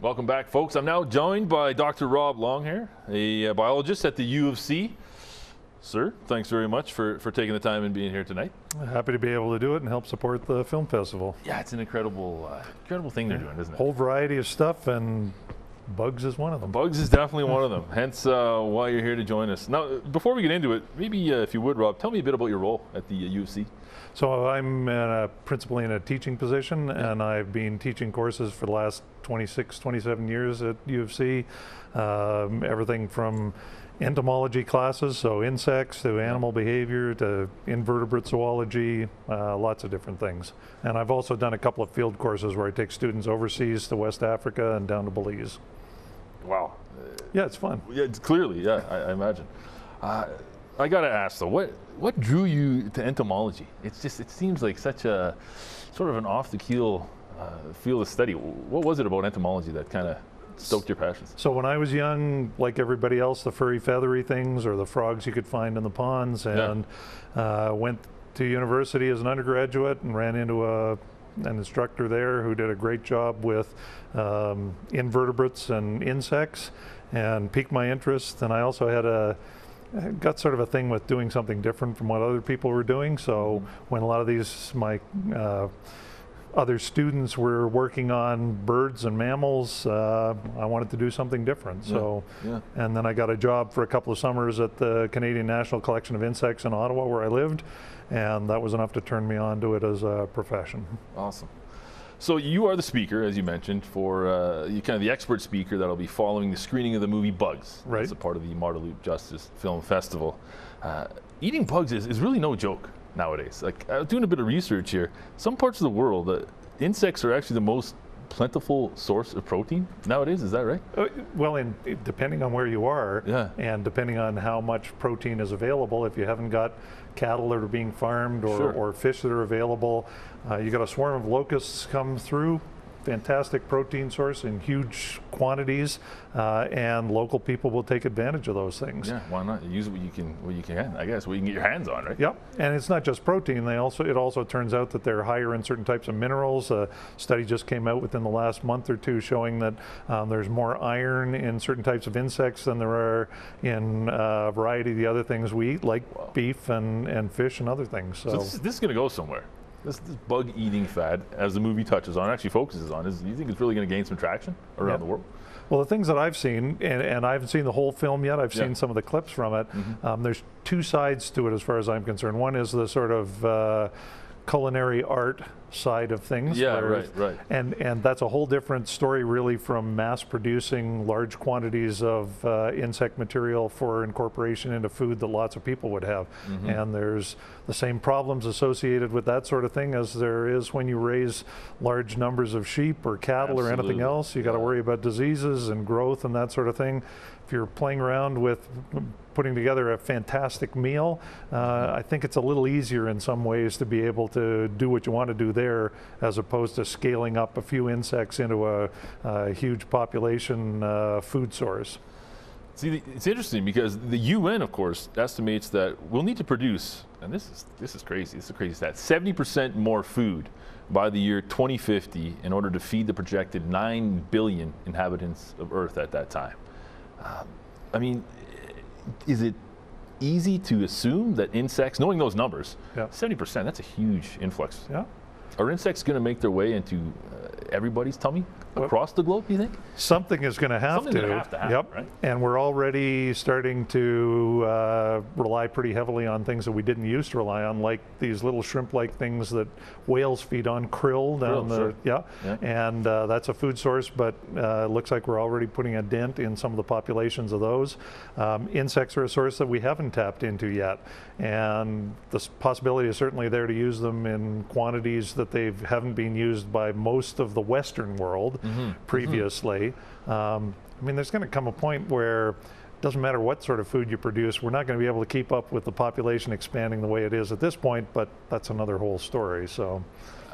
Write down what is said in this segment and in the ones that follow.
Welcome back, folks. I'm now joined by Dr. Rob Longhair, a biologist at the U of C. Sir, thanks very much for taking the time and being here tonight. Happy to be able to do it and help support the film festival. Yeah, it's an incredible thing they're doing, isn't it? Whole variety of stuff, and bugs is one of them. Bugs is definitely one of them, hence why you're here to join us. Now, before we get into it, maybe if you would, Rob, tell me a bit about your role at the U of C. So I'm principally in a teaching position, and I've been teaching courses for the last 26, 27 years at U of C. Everything from entomology classes, so insects, to animal behavior, to invertebrate zoology, lots of different things. And I've also done a couple of field courses where I take students overseas to West Africa and down to Belize. Wow. Yeah, it's fun. Yeah, it's clearly, yeah, I imagine. I gotta ask though, what drew you to entomology? It seems like such a sort of an off the keel field of study. What was it about entomology that kind of stoked your passions? So when I was young, like everybody else, the furry feathery things or the frogs you could find in the ponds, and went to university as an undergraduate and ran into an instructor there who did a great job with invertebrates and insects and piqued my interest. And I also got sort of a thing with doing something different from what other people were doing. So when a lot of my other students were working on birds and mammals, I wanted to do something different. And then I got a job for a couple of summers at the Canadian National Collection of Insects in Ottawa, where I lived, and that was enough to turn me on to it as a profession. Awesome. So you are the speaker, as you mentioned, for you kind of the expert speaker that'll be following the screening of the movie Bugs. Right. As a part of the Marda Justice Film Festival. Eating bugs is really no joke nowadays. Like, I was doing a bit of research here. Some parts of the world, insects are actually the most plentiful source of protein nowadays. Is that right? Well, depending on where you are, and depending on how much protein is available, if you haven't got cattle that are being farmed or fish that are available, you got a swarm of locusts come through. Fantastic protein source in huge quantities, and local people will take advantage of those things. Yeah, why not? Use what you can, I guess, what you can get your hands on, right? Yep, and it's not just protein. It also turns out that they're higher in certain types of minerals. A study just came out within the last month or two showing that there's more iron in certain types of insects than there are in a variety of the other things we eat, like beef and fish and other things. So this is going to go somewhere. This bug eating fad, as the movie touches on, actually focuses on, do you think it's really going to gain some traction around the world? Well, the things that I've seen, and I haven't seen the whole film yet, I've seen some of the clips from it, there's two sides to it as far as I'm concerned. One is the sort of culinary art side of things. Yeah, right. And that's a whole different story really from mass producing large quantities of insect material for incorporation into food that lots of people would have. And there's the same problems associated with that sort of thing as there is when you raise large numbers of sheep or cattle or anything else. You got to worry about diseases and growth and that sort of thing. If you're playing around with putting together a fantastic meal, I think it's a little easier in some ways to be able to do what you want to do there, as opposed to scaling up a few insects into a huge population food source. See, it's interesting because the UN, of course, estimates that we'll need to produce, and this is crazy. This is a crazy stat. 70% more food by the year 2050 in order to feed the projected 9 billion inhabitants of Earth at that time. I mean, is it easy to assume that insects, knowing those numbers, 70%, that's a huge influx. Yeah. Are insects going to make their way into everybody's tummy across the globe, you think? Something is going to have to. Something's going to have to happen, right? And we're already starting to rely pretty heavily on things that we didn't used to rely on, like these little shrimp-like things that whales feed on, krill down and that's a food source, but it looks like we're already putting a dent in some of the populations of those. Insects are a source that we haven't tapped into yet, and the possibility is certainly there to use them in quantities that they haven't been used by most of the Western world previously. I mean, there's going to come a point where it doesn't matter what sort of food you produce, we're not going to be able to keep up with the population expanding the way it is at this point, but that's another whole story. So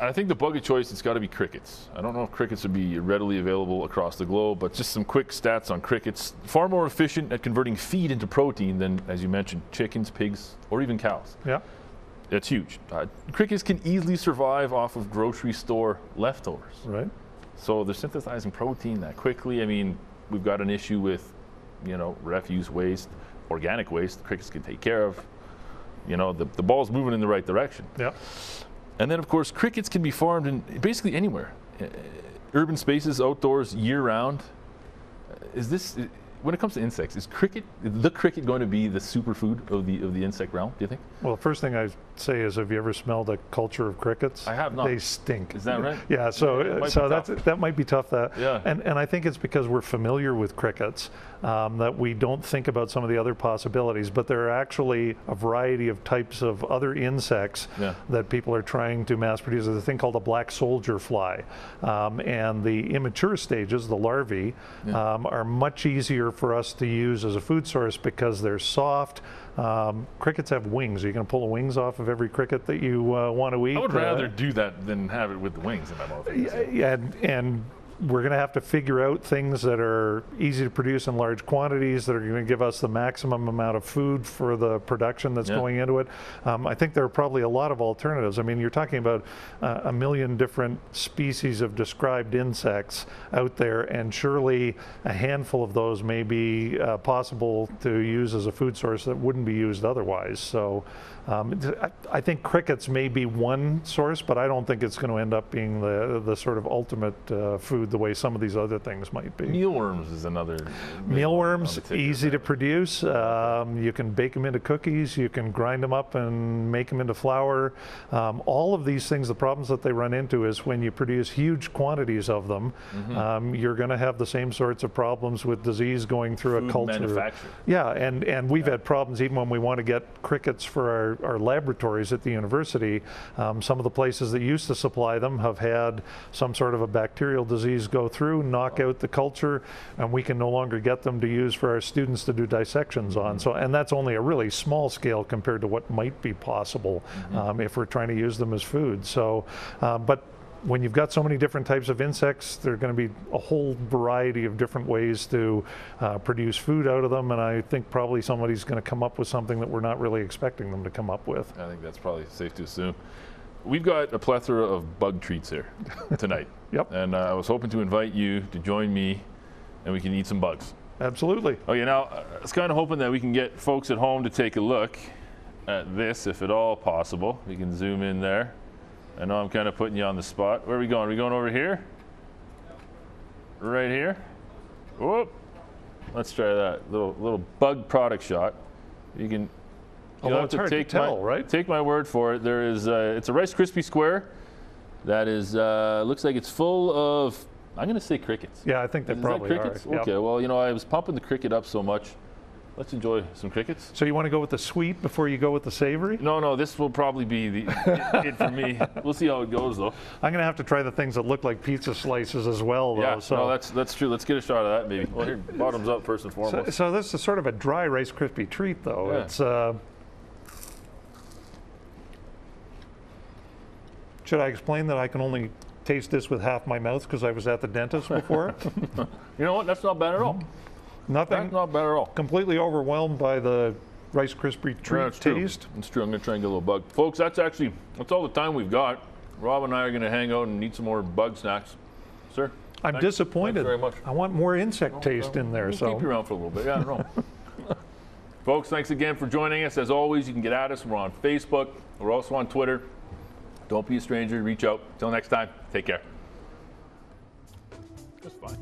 I think the bug of choice, it's got to be crickets. I don't know if crickets would be readily available across the globe, but just some quick stats on crickets. Far more efficient at converting feed into protein than, as you mentioned, chickens, pigs, or even cows. Yeah. It's huge. Crickets can easily survive off of grocery store leftovers. Right. So they're synthesizing protein that quickly. I mean, we've got an issue with, refuse waste, organic waste. Crickets can take care of. The ball's moving in the right direction. Yeah. And then, of course, crickets can be farmed in basically anywhere. Urban spaces, outdoors, year-round. When it comes to insects, is the cricket going to be the superfood of the insect realm, do you think? Well, the first thing I say is, have you ever smelled a culture of crickets? I have not. They stink. Is that right? Yeah, so that might be tough. Yeah. And I think it's because we're familiar with crickets that we don't think about some of the other possibilities. But there are actually a variety of types of other insects that people are trying to mass produce. There's a thing called a black soldier fly. And the immature stages, the larvae, are much easier for us to use as a food source because they're soft. Crickets have wings. Are you going to pull the wings off of every cricket that you want to eat? I would rather do that than have it with the wings in my mouth. Yeah, and we're going to have to figure out things that are easy to produce in large quantities that are going to give us the maximum amount of food for the production that's going into it. I think there are probably a lot of alternatives. I mean, you're talking about a million different species of described insects out there, and surely a handful of those may be possible to use as a food source that wouldn't be used otherwise. So I think crickets may be one source, but I don't think it's going to end up being the sort of ultimate food the way some of these other things might be. Mealworms is another. Mealworms, easy to produce. You can bake them into cookies. You can grind them up and make them into flour. All of these things, the problems that they run into is when you produce huge quantities of them, you're going to have the same sorts of problems with disease going through a culture. Manufacture. Yeah, and we've had problems even when we want to get crickets for our laboratories at the university. Some of the places that used to supply them have had some sort of a bacterial disease go through, knock out the culture, and we can no longer get them to use for our students to do dissections on. So, and that's only a really small scale compared to what might be possible if we're trying to use them as food. So, but when you've got so many different types of insects, there are going to be a whole variety of different ways to produce food out of them, and I think probably somebody's going to come up with something that we're not really expecting them to come up with. I think that's probably safe to assume. We've got a plethora of bug treats here tonight. Yep. And I was hoping to invite you to join me and we can eat some bugs. Absolutely. Okay, now I was kind of hoping that we can get folks at home to take a look at this, if at all possible. We can zoom in there. I know I'm kind of putting you on the spot. Where are we going? Are we going over here? Right here? Whoop. Let's try that. Little bug product shot. You can. Although it's hard to tell, right? Take my word for it. There is. It's a Rice Krispie square. That is. Looks like it's full of. I'm going to say crickets. Yeah, I think they probably are. Crickets? Okay. Yep. Well, I was pumping the cricket up so much. Let's enjoy some crickets. So you want to go with the sweet before you go with the savory? No, this will probably be it for me. We'll see how it goes, though. I'm going to have to try the things that look like pizza slices as well, though. Yeah, so. no, that's true. Let's get a shot of that, maybe. Well, here, bottoms up first and foremost. So this is sort of a dry Rice Krispie treat, though. Yeah. It's. Should I explain that I can only taste this with half my mouth because I was at the dentist before? You know what? That's not bad at all. Nothing. That's not bad at all. Completely overwhelmed by the Rice Krispie treat taste. It's true. I'm going to try and get a little bug. Folks, that's all the time we've got. Rob and I are going to hang out and eat some more bug snacks. Sir? I'm disappointed. Thanks very much. I want more insect taste in there. We'll keep you around for a little bit. Yeah, I don't know. Folks, thanks again for joining us. As always, you can get at us. We're on Facebook. We're also on Twitter. Don't be a stranger. Reach out. Till next time, take care. That's fine.